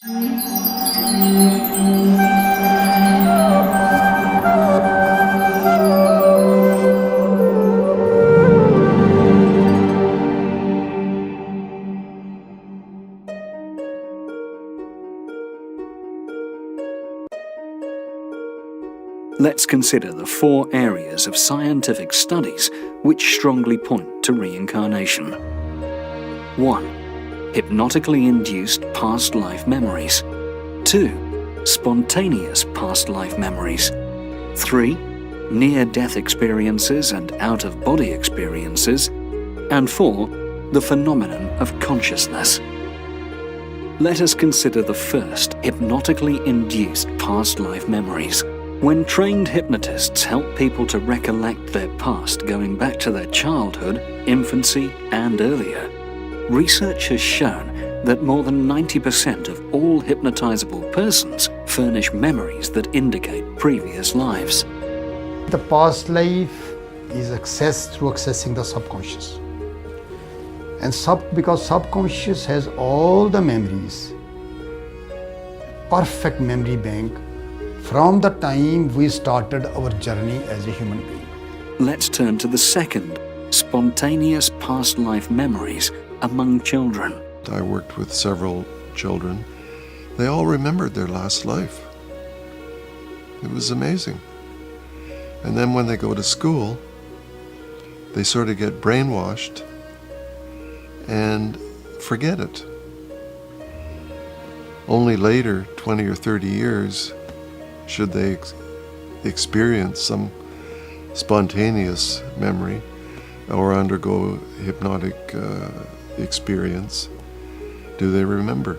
Let's consider the 4 areas of scientific studies which strongly point to reincarnation. 1. Hypnotically induced past life memories. 2. Spontaneous past life memories. 3. Near-death experiences and out-of-body experiences. And 4. The phenomenon of consciousness. Let us consider the first, hypnotically induced past life memories. When trained hypnotists help people to recollect their past going back to their childhood, infancy, and earlier, research has shown that more than 90% of all hypnotizable persons furnish memories that indicate previous lives. The past life is accessed through accessing the subconscious. And because subconscious has all the memories, perfect memory bank, from the time we started our journey as a human being. Let's turn to the second, spontaneous past life memories among children. I worked with several children. They all remembered their last life. It was amazing. And then when they go to school, they sort of get brainwashed and forget it. Only later, 20 or 30 years, should they experience some spontaneous memory or undergo hypnotic experience, do they remember?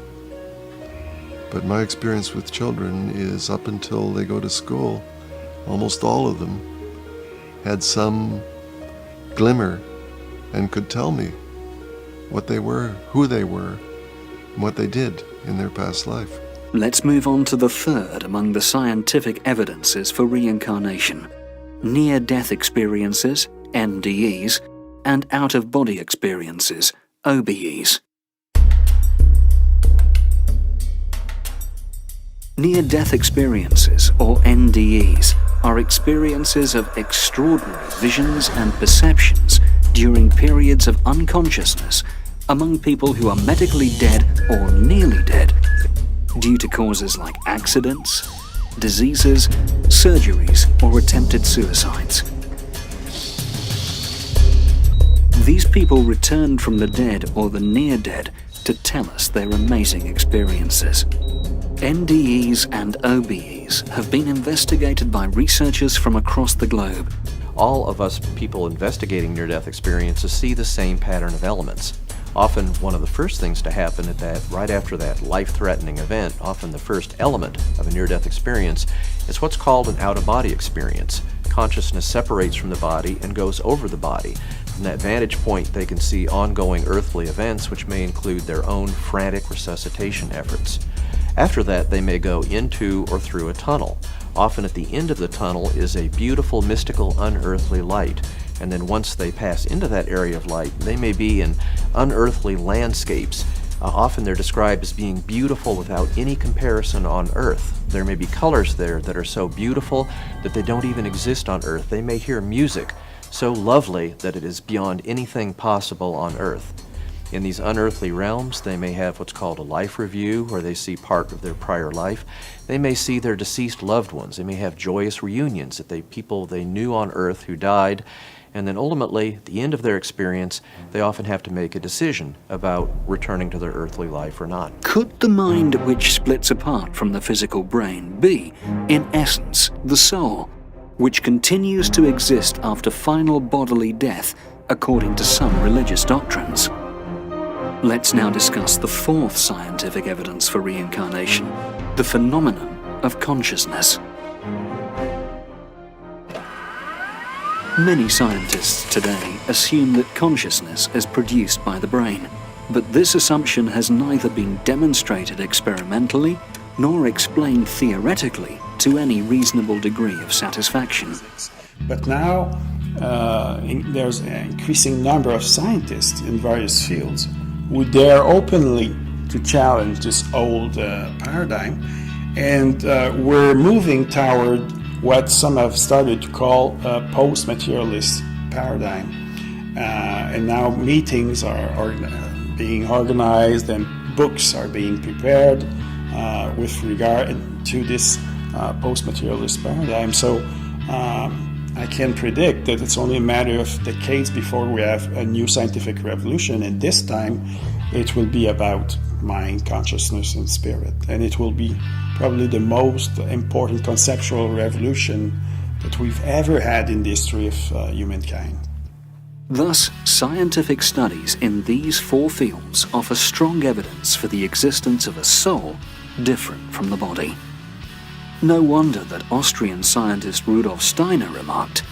But my experience with children is up until they go to school, almost all of them had some glimmer and could tell me what they were, who they were, and what they did in their past life. Let's move on to the third among the scientific evidences for reincarnation: near-death experiences, NDEs, and out-of-body experiences, OBEs. Near-death experiences, or NDEs, are experiences of extraordinary visions and perceptions during periods of unconsciousness among people who are medically dead or nearly dead, due to causes like accidents, diseases, surgeries, or attempted suicides. These people returned from the dead or the near-dead to tell us their amazing experiences. NDEs and OBEs have been investigated by researchers from across the globe. All of us people investigating near-death experiences see the same pattern of elements. Often one of the first things to happen right after that life-threatening event, often the first element of a near-death experience, is what's called an out-of-body experience. Consciousness separates from the body and goes over the body. From that vantage point, they can see ongoing earthly events, which may include their own frantic resuscitation efforts. After that, they may go into or through a tunnel. Often at the end of the tunnel is a beautiful, mystical, unearthly light. And then once they pass into that area of light, they may be in unearthly landscapes. Often they're described as being beautiful without any comparison on Earth. There may be colors there that are so beautiful that they don't even exist on Earth. They may hear music so lovely that it is beyond anything possible on Earth. In these unearthly realms, they may have what's called a life review, where they see part of their prior life. They may see their deceased loved ones. They may have joyous reunions that people they knew on Earth who died. And then ultimately, at the end of their experience, they often have to make a decision about returning to their earthly life or not. Could the mind which splits apart from the physical brain be, in essence, the soul, which continues to exist after final bodily death, according to some religious doctrines? Let's now discuss the fourth scientific evidence for reincarnation, the phenomenon of consciousness. Many scientists today assume that consciousness is produced by the brain, but this assumption has neither been demonstrated experimentally nor explained theoretically to any reasonable degree of satisfaction. But now there's an increasing number of scientists in various fields who dare openly to challenge this old paradigm. And we're moving toward what some have started to call a post-materialist paradigm. And now meetings are being organized and books are being prepared with regard to this post-materialist paradigm. So I can predict that it's only a matter of decades before we have a new scientific revolution, and this time it will be about mind, consciousness, and spirit. And it will be probably the most important conceptual revolution that we've ever had in the history of humankind. Thus, scientific studies in these four fields offer strong evidence for the existence of a soul different from the body. No wonder that Austrian scientist Rudolf Steiner remarked,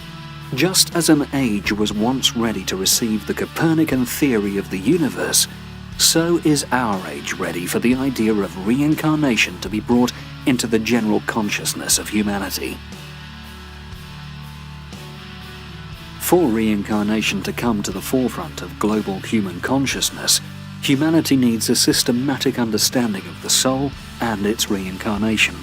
"Just as an age was once ready to receive the Copernican theory of the universe, so is our age ready for the idea of reincarnation to be brought into the general consciousness of humanity." For reincarnation to come to the forefront of global human consciousness, humanity needs a systematic understanding of the soul and its reincarnation.